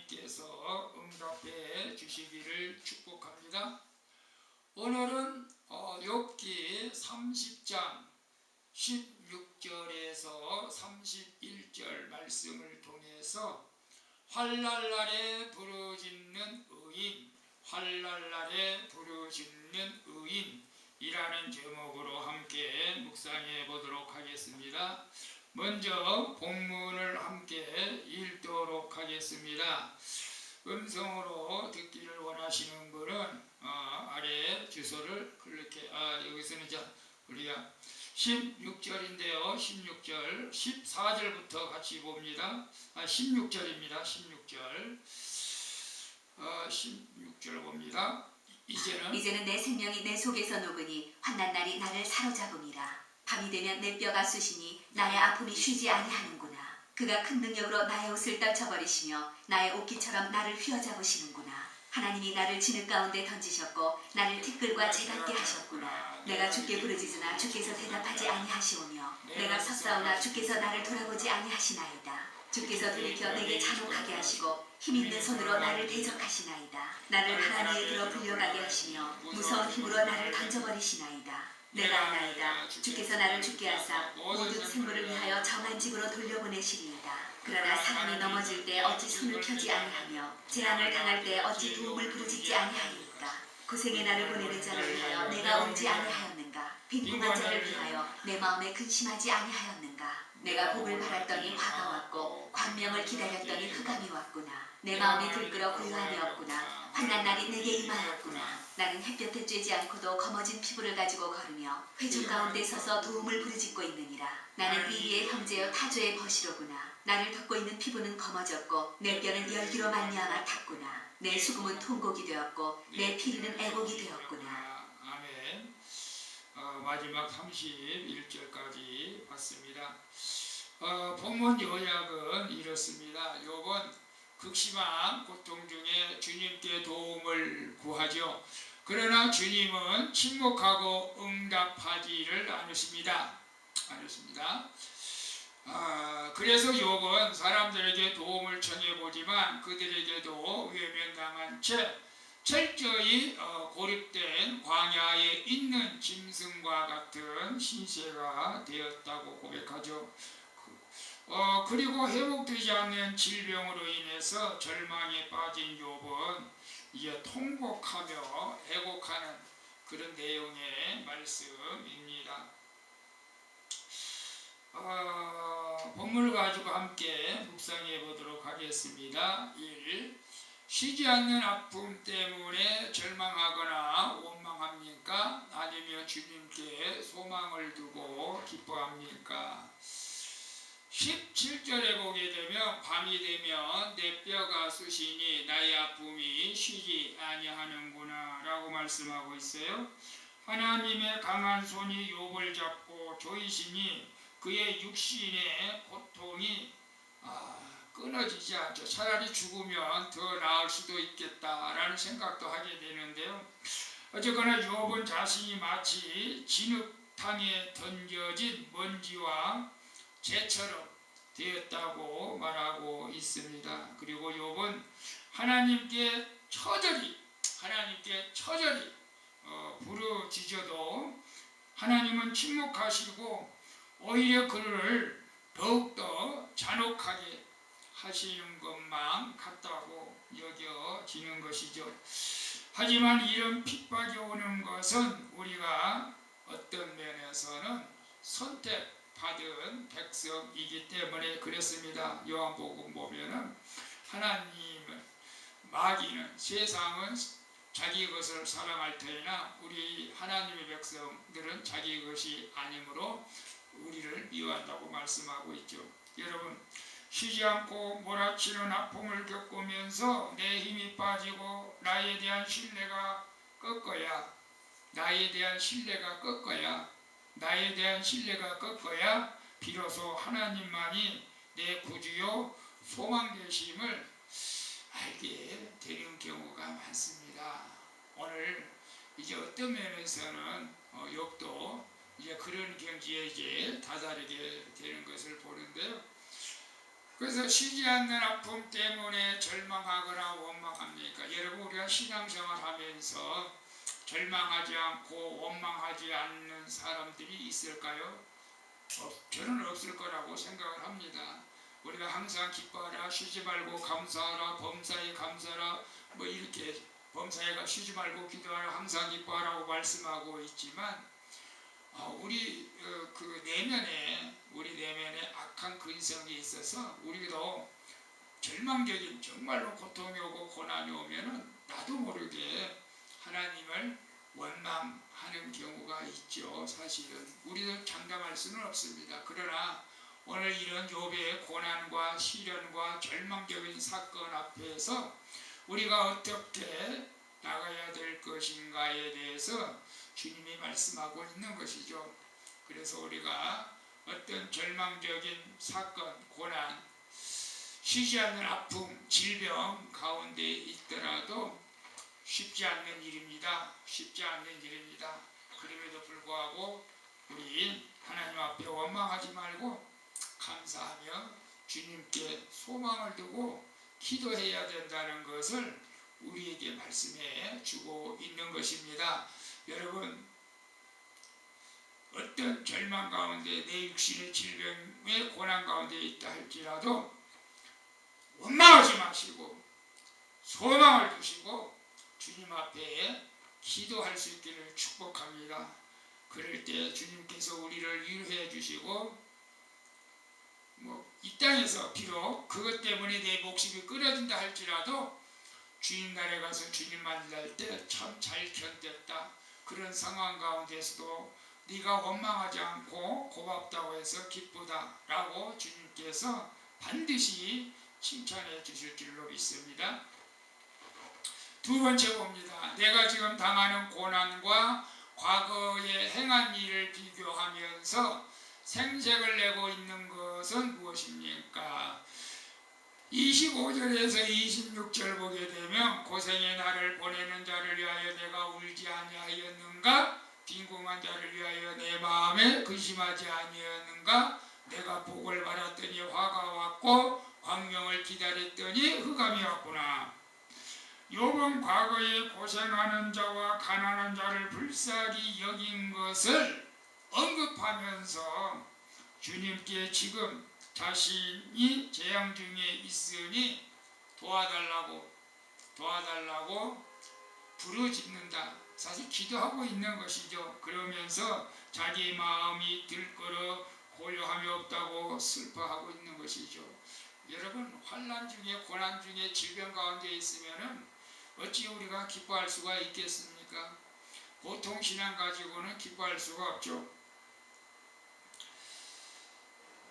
주님께서 응답해 주시기를 축복합니다. 오늘은 욥기 30장 16절에서 31절 말씀을 통해서 환난날에 부르짖는 의인, 환난날에 부르짖는 의인이라는 제목으로 함께 묵상해 보도록 하겠습니다. 먼저 본문을 함께 읽도록 하겠습니다. 음성으로 듣기를 원하시는 분은 아래 주소를 클릭해. 여기서는 우리가 16절인데요. 16절, 14절부터 같이 봅니다. 16절입니다. 16절. 16절 봅니다. 이제는 내 생명이 내 속에서 녹으니 환난날이 나를 사로잡음이라. 밤이 되면 내 뼈가 쑤시니 나의 아픔이 쉬지 아니하는구나. 그가 큰 능력으로 나의 옷을 떨쳐버리시며 나의 옷깃처럼 나를 휘어잡으시는구나. 하나님이 나를 진흙 가운데 던지셨고 나를 티끌과 재같게 하셨구나. 내가 주께 부르짖으나 주께서 대답하지 아니하시오며 내가 섰사오나 주께서 나를 돌아보지 아니하시나이다. 주께서 돌이켜 내게 잔혹하게 하시고 힘있는 손으로 나를 대적하시나이다. 나를 하나님의 길로 불려가게 하시며 무서운 힘으로 나를 던져버리시나이다. 내가 아나이다. 주께서 나를 죽게 하사 모든 생물을 위하여 정한 집으로 돌려보내시리이다. 그러나 사람이 넘어질 때 어찌 손을 펴지 아니하며 재앙을 당할 때 어찌 도움을 부르짖지 아니하리이까. 고생에 나를 보내는 자를 위하여 내가 울지 아니하였는가. 빈궁한 자를 위하여 내 마음에 근심하지 아니하였는가. 내가 복을 바랐더니 화가 왔고 광명을 기다렸더니 흑암이 왔구나. 내 마음이 들끓어 고요함이 없구나. 환난날이 내게 임하였구나. 나는 햇볕에 쬐지 않고도 검어진 피부를 가지고 걸으며 회중 가운데 서서 도움을 부르짖고 있느니라. 나는 위리의 형제여 타조의 벗이로구나. 나를 덮고 있는 피부는 검어졌고 내 뼈는 열기로 말미암아 탔구나. 내 수금은 통곡이 되었고 내 피리는 애곡이 되었구나. 아멘. 마지막 31절까지 봤습니다. 본문 요약은 이렇습니다. 욥은 극심한 고통 중에 주님께 도움을 구하죠. 그러나 주님은 침묵하고 응답하지를 않으십니다. 그래서 욥은 사람들에게 도움을 청해보지만 그들에게도 외면당한 채 철저히 고립된 광야에 있는 짐승과 같은 신세가 되었다고 고백하죠. 그리고 회복되지 않는 질병으로 인해서 절망에 빠진 욥은 이제 통곡하며 애곡하는 그런 내용의 말씀입니다. 본문을 가지고 함께 묵상해 보도록 하겠습니다. 1. 쉬지 않는 아픔 때문에 절망하거나 원망합니까? 아니면 주님께 소망을 두고 기뻐합니까? 17절에 보게 되면 밤이 되면 내 뼈가 쑤시니 나의 아픔이 쉬지 아니하는구나 라고 말씀하고 있어요. 하나님의 강한 손이 욥을 잡고 조이시니 그의 육신의 고통이 끊어지지 않죠. 차라리 죽으면 더 나을 수도 있겠다라는 생각도 하게 되는데요. 어쨌거나 욥은 자신이 마치 진흙탕에 던져진 먼지와 재처럼 되었다고 말하고 있습니다. 그리고 욥은 하나님께 처절히 부르짖어도 하나님은 침묵하시고 오히려 그를 더욱더 잔혹하게 하시는 것만 같다고 여겨지는 것이죠. 하지만 이런 핍박이 오는 것은 우리가 어떤 면에서는 선택받은 백성이기 때문에 그렇습니다. 요한복음 보면은 하나님은 마귀는 세상은 자기 것을 사랑할 터이나 우리 하나님의 백성들은 자기 것이 아니므로 우리를 미워한다고 말씀하고 있죠. 여러분, 쉬지 않고 몰아치는 아픔을 겪으면서 내 힘이 빠지고 나에 대한 신뢰가 꺾어야 비로소 하나님만이 내 구주요 소망 되심을 알게 되는 경우가 많습니다. 오늘 이제 어떤 면에서는 욥도 이제 그런 경지에 이제 다다르게 되는 것을 보는데요. 그래서 쉬지 않는 아픔 때문에 절망하거나 원망합니까? 여러분, 우리가 신앙생활 하면서 절망하지 않고 원망하지 않는 사람들이 있을까요? 저는 없을 거라고 생각을 합니다. 우리가 항상 기뻐하라, 쉬지 말고 감사하라, 범사에 감사하라, 뭐 이렇게 범사에 쉬지 말고 기도하라, 항상 기뻐하라고 말씀하고 있지만 우리 우리 내면에 악한 근성이 있어서 우리도 절망적인 정말로 고통이 오고 고난이 오면은 나도 모르게 하나님을 원망하는 경우가 있죠. 사실은 우리도 장담할 수는 없습니다. 그러나 오늘 이런 욥의 고난과 시련과 절망적인 사건 앞에서 우리가 어떻게 나가야 될 것인가에 대해서 주님이 말씀하고 있는 것이죠. 그래서 우리가 어떤 절망적인 사건, 고난, 쉬지 않는 아픔, 질병 가운데 있더라도 쉽지 않는 일입니다. 쉽지 않는 일입니다. 그럼에도 불구하고 우리 하나님 앞에 원망하지 말고 감사하며 주님께 소망을 두고 기도해야 된다는 것을 우리에게 말씀해 주고 있는 것입니다. 여러분, 어떤 절망 가운데 내 육신의 질병의 고난 가운데 있다 할지라도 원망하지 마시고 소망을 두시고 주님 앞에 기도할 수 있기를 축복합니다. 그럴 때 주님께서 우리를 위로해 주시고 이 땅에서 비록 그것 때문에 내 목숨이 끊어진다 할지라도 주님 나라에 가서 주님 만날 때 참 잘 견뎠다. 그런 상황 가운데서도 네가 원망하지 않고 고맙다고 해서 기쁘다라고 주님께서 반드시 칭찬해 주실 줄로 믿습니다. 두 번째 봅니다. 내가 지금 당하는 고난과 과거에 행한 일을 비교하면서 생색을 내고 있는 것은 무엇입니까? 25절에서 26절 보게 되면 고생의 날을 보내는 자를 위하여 내가 울지 아니하였는가? 빈궁한 자를 위하여 내 마음에 근심하지 아니하였는가? 내가 복을 받았더니 화가 왔고 광명을 기다렸더니 흑암이 왔구나. 욥은 과거에 고생하는 자와 가난한 자를 불쌍히 여긴 것을 언급하면서 주님께 지금 자신이 재앙 중에 있으니 도와달라고 부르짖는다. 사실 기도하고 있는 것이죠. 그러면서 자기 마음이 들끓어 고요함이 없다고 슬퍼하고 있는 것이죠. 여러분, 환난 중에 고난 중에 질병 가운데 있으면은 어찌 우리가 기뻐할 수가 있겠습니까? 보통 신앙 가지고는 기뻐할 수가 없죠.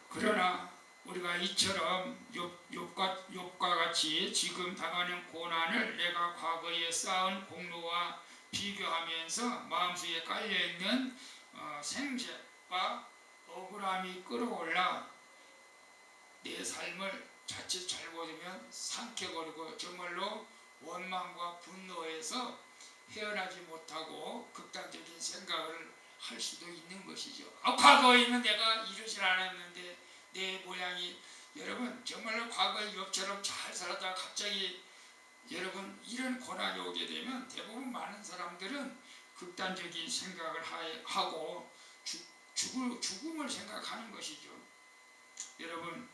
그러나 우리가 이처럼 욥과 같이 지금 당하는 고난을 내가 과거에 쌓은 공로와 비교하면서 마음속에 깔려있는 생색과 억울함이 끌어올라 내 삶을 자칫 잘못하면 삼켜버리고 정말로 원망과 분노에서 헤어나지 못하고 극단적인 생각을 할 수도 있는 것이죠. 과거에는 내가 이러질 않았는데 내 모양이, 여러분 정말로 과거의 욥처럼 잘 살았다가 갑자기 여러분 이런 고난이 오게 되면 대부분 많은 사람들은 극단적인 생각을 하고 죽음을 생각하는 것이죠. 여러분,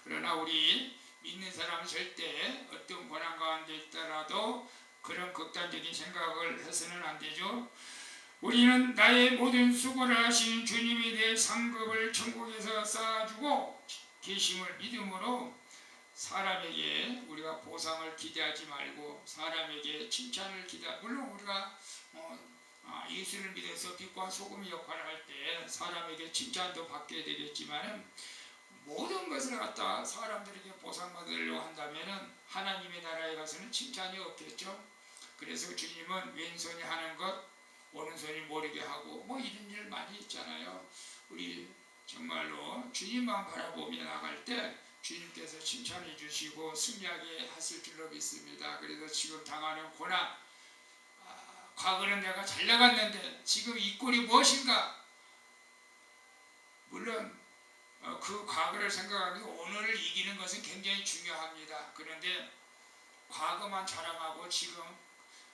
그러나 우리 믿는 사람은 절대 어떤 고난 가운데 있더라도 그런 극단적인 생각을 해서는 안 되죠. 우리는 나의 모든 수고를 하신 주님이 내 상급을 천국에서 쌓아주고 계심을 믿음으로 사람에게 우리가 보상을 기대하지 말고 사람에게 칭찬을 물론 우리가 예수를 믿어서 빛과 소금의 역할을 할 때 사람에게 칭찬도 받게 되겠지만 모든 것을 갖다 사람들에게 보상받으려고 한다면 하나님의 나라에 가서는 칭찬이 없겠죠. 그래서 주님은 왼손이 하는 것 오른손이 모르게 하고 이런 일 많이 있잖아요. 우리 정말로 주님만 바라보며 나갈 때 주님께서 칭찬해 주시고 승리하게 하실 줄로 믿습니다. 그래서 지금 당하는 고난, 과거는 내가 잘 나갔는데 지금 이 꼴이 무엇인가? 물론 그 과거를 생각하면 오늘을 이기는 있는 것은 굉장히 중요합니다. 그런데 과거만 자랑하고 지금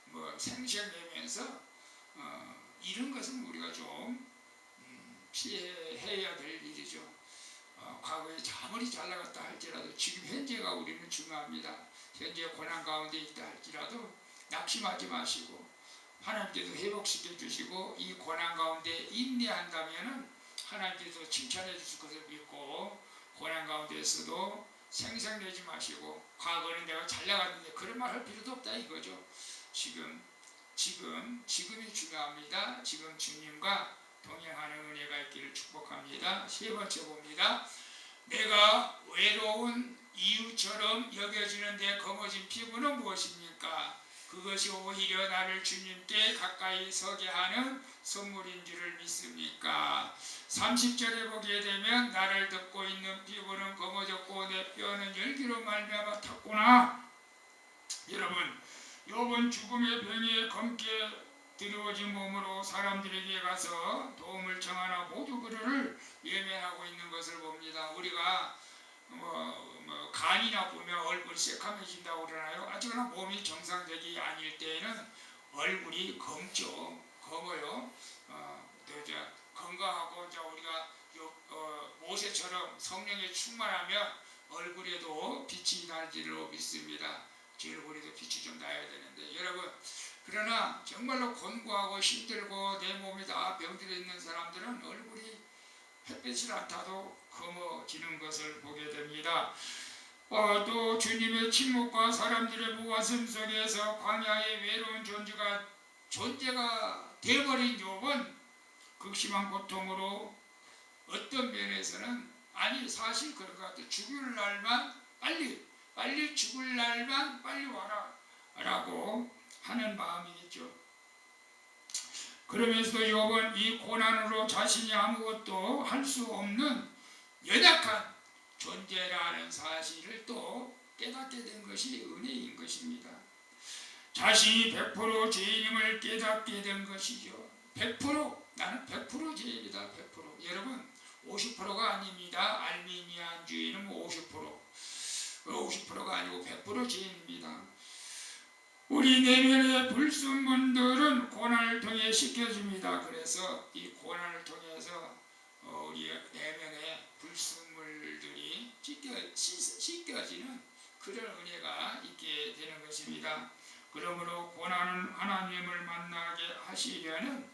뭐 생색내면서 이런 것은 우리가 좀 피해야 될 일이죠. 과거에 아무리 잘 나갔다 할지라도 지금 현재가 우리는 중요합니다. 현재 고난 가운데 있다 할지라도 낙심하지 마시고 하나님께서 회복시켜 주시고 이 고난 가운데 인내한다면은 하나님께서 칭찬해 주실 것을 믿고 고난 가운데에서도 생색내지 마시고 과거는 내가 잘 나갔는데 그런 말 할 필요도 없다 이거죠. 지금이 중요합니다. 지금 주님과 동행하는 은혜가 있기를 축복합니다. 세 번째 봅니다. 내가 외로운 이유처럼 여겨지는 내 검어진 피부는 무엇입니까? 그것이 오히려 나를 주님께 가까이 서게 하는 선물인 줄을 믿습니까? 30절에 보게 되면 나를 덮고 있는 피부는 검어졌고 내 뼈는 열기로 말미암아 탔구나. 여러분, 욥은 죽음의 병에 검게 드리워진 몸으로 사람들에게 가서 도움을 청하나 모두 그를 외면하고 있는 것을 봅니다. 우리가 간이 나쁘면 얼굴이 새카매진다고 그러나요? 아직은 몸이 정상적이 아닐 때에는 얼굴이 검죠. 검어요. 건강하고 우리가 모세처럼 성령에 충만하면 얼굴에도 빛이 날 줄로 믿습니다. 제 얼굴에도 빛이 좀 나야 되는데 여러분, 그러나 정말로 곤고하고 힘들고 내 몸이 다 병들어 있는 사람들은 얼굴이 햇빛을 안 타도 검어지는 것을 보게 됩니다. 또 주님의 침묵과 사람들의 무관심 속에서 광야의 외로운 존재가 되어버린 욥은 극심한 고통으로 어떤 면에서는 사실 그런 것 같아요. 죽을 날만 빨리 죽을 날만 빨리 와라 라고 하는 마음이겠죠. 그러면서도 욥은 이 고난으로 자신이 아무것도 할 수 없는 연약한 존재라는 사실을 또 깨닫게 된 것이 은혜인 것입니다. 자신이 100% 죄인임을 깨닫게 된 것이죠. 100% 나는 100% 죄인이다. 100%. 여러분 50%가 아닙니다. 알미니안 주의는 50%가 아니고 100% 죄인입니다. 우리 내면의 불순물들은 고난을 통해 씻겨줍니다. 그래서 이 고난을 통해서 우리 내면의 불순물들이 씻겨지는 그런 은혜가 있게 되는 것입니다. 그러므로 고난은 하나님을 만나게 하시려는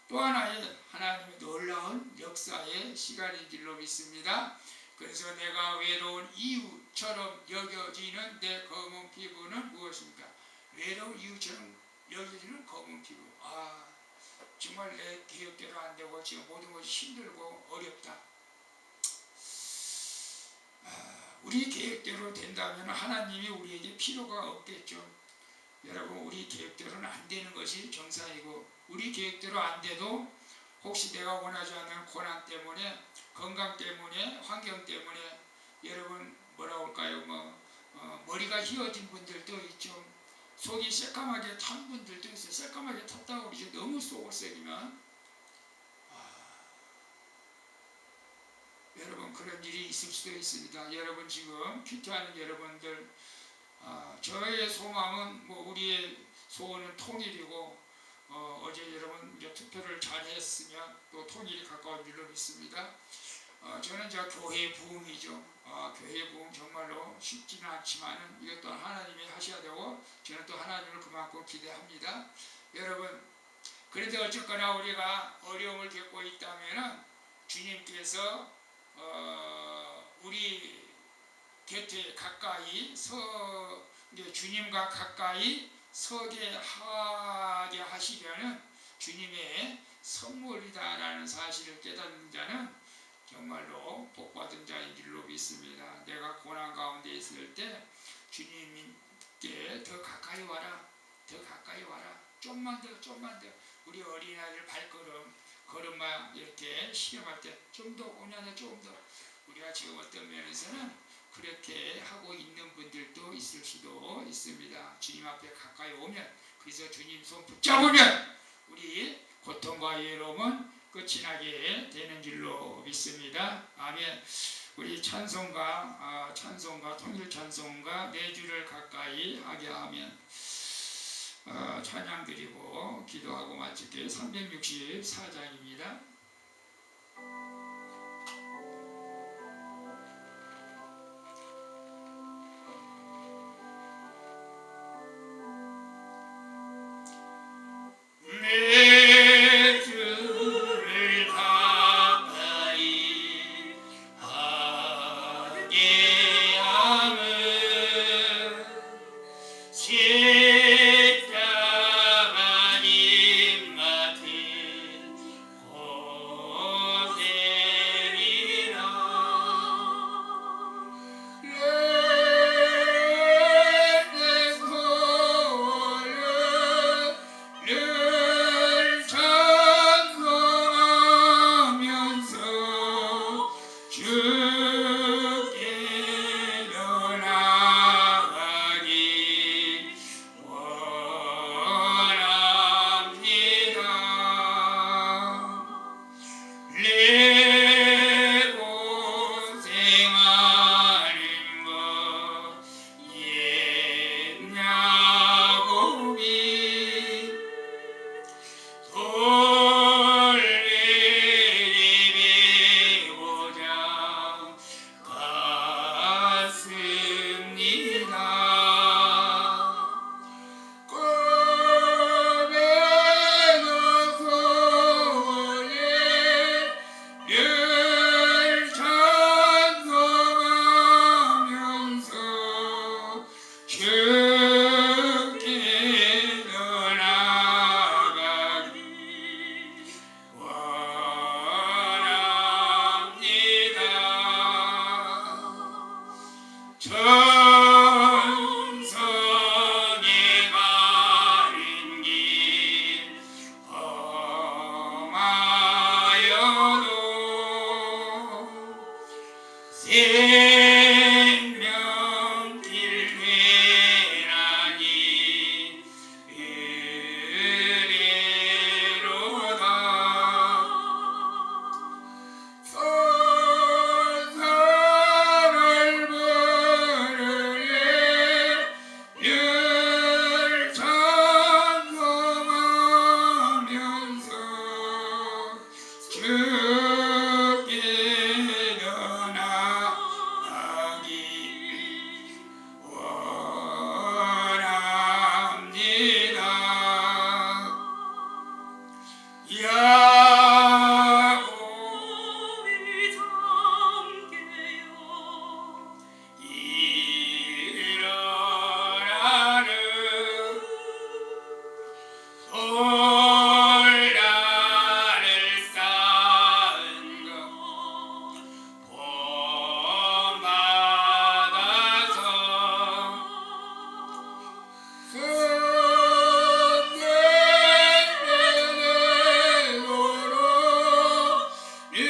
또 하나의 하나님의 놀라운 역사의 시간인 줄로 믿습니다. 그래서 내가 외로운 이유처럼 여겨지는 내 검은 피부는 무엇입니까? 외로운 이유처럼 여겨지는 검은 피부. 정말 내 계획대로 안 되고 지금 모든 것이 힘들고 어렵다. 우리 계획대로 된다면 하나님이 우리에게 필요가 없겠죠. 여러분, 우리 계획대로는 안 되는 것이 정상이고, 우리 계획대로 안 돼도 혹시 내가 원하지 않는 고난 때문에, 건강 때문에, 환경 때문에 여러분 뭐라고 할까요? 머리가 휘어진 분들도 있죠. 속이 새까맣게 탄 분들도 있어요. 새까맣게 탔다고 그러죠. 너무 속을 새기면. 여러분, 그런 일이 있을 수도 있습니다. 여러분, 지금 큐티하는 여러분들, 저의 소망은 우리의 소원은 통일이고, 어제 여러분 이제 투표를 잘 했으면 또 통일이 가까운 줄로 믿습니다. 저는 교회 부흥이죠. 교회 부흥 정말로 쉽지는 않지만 이것도 하나님이 하셔야 되고 저는 또 하나님을 그만큼 기대합니다. 여러분, 그런데 어쨌거나 우리가 어려움을 겪고 있다면 주님께서 우리 곁에 가까이 주님과 가까이 서게 하게 하시려는 주님의 선물이다라는 사실을 깨닫는 자는 정말로 복받은 자인 줄로 믿습니다. 내가 고난 가운데 있을 때 주님께 더 가까이 와라, 더 가까이 와라, 좀만 더. 우리 어린아이들 걸음마 이렇게 시험할 때 좀 더 오냐냐, 좀 더. 우리가 지금 어떤 면에서는 그렇게 하고 있는 분들도 있을 수도 있습니다. 주님 앞에 가까이 오면, 그래서 주님 손 붙잡으면 우리 고통과 외로움은 끝이 나게 되는 줄로 믿습니다. 아멘. 우리 찬송가 찬송가 내 주를 가까이 하게 하면 찬양 드리고 기도하고 마칠게요. 364장입니다. 내 주를 가까이 하게 함은 십자가 님 맡은 고생이라 내 소원을 늘 찬송하면서 주께로 나가기 원합니다. 내 고생하는 것 옛냐고비 돌리비고자 갔습니다. 꿈에서 소원에 늘 찬송하면서 주께로 나가기 원합니다. 천성에 가는 길 험하여도 생명길 되나니 은혜로다. 선산을 부르네 늘 찬송하면서 주께로 나가기 원합니다. 야곱이 잠게요 일어나는 돌다를 쌓은 것 본받아서 승리내도록 늘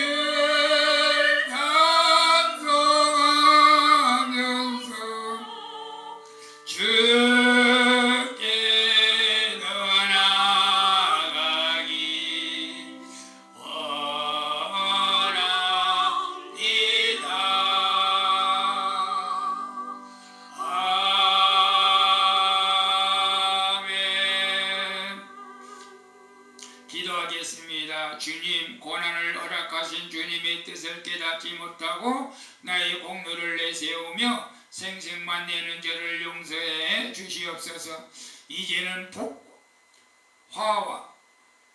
찬송하면서 주께로 나가기 원합니다. 아멘. 기도하겠습니다. 주님, 고난을 허락하신 주님의 뜻을 깨닫지 못하고 나의 공로를 내세우며 생색만 내는 저를 용서해 주시옵소서. 이제는 화와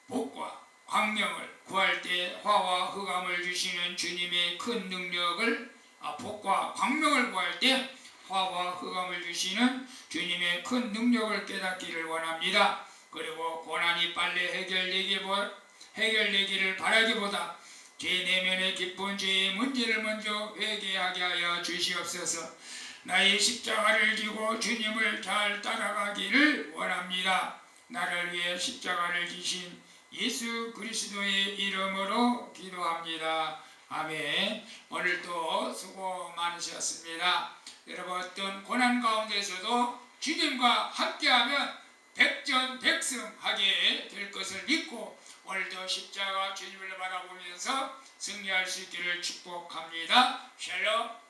복과 광명을 구할 때 화와 흑암을 주시는 주님의 큰 능력을 복과 광명을 구할 때 화와 흑암을 주시는 주님의 큰 능력을 깨닫기를 원합니다. 그리고 고난이 빨리 해결되기를 바라기보다 제 내면의 깊은 죄의 문제를 먼저 회개하게 하여 주시옵소서. 나의 십자가를 지고 주님을 잘 따라가기를 원합니다. 나를 위해 십자가를 지신 예수 그리스도의 이름으로 기도합니다. 아멘. 오늘도 수고 많으셨습니다. 여러분, 어떤 고난 가운데서도 주님과 함께하면 백전백승하게 될 것을 믿고 오늘도 십자가 주님을 바라보면서 승리할 수 있기를 축복합니다. 샬롬.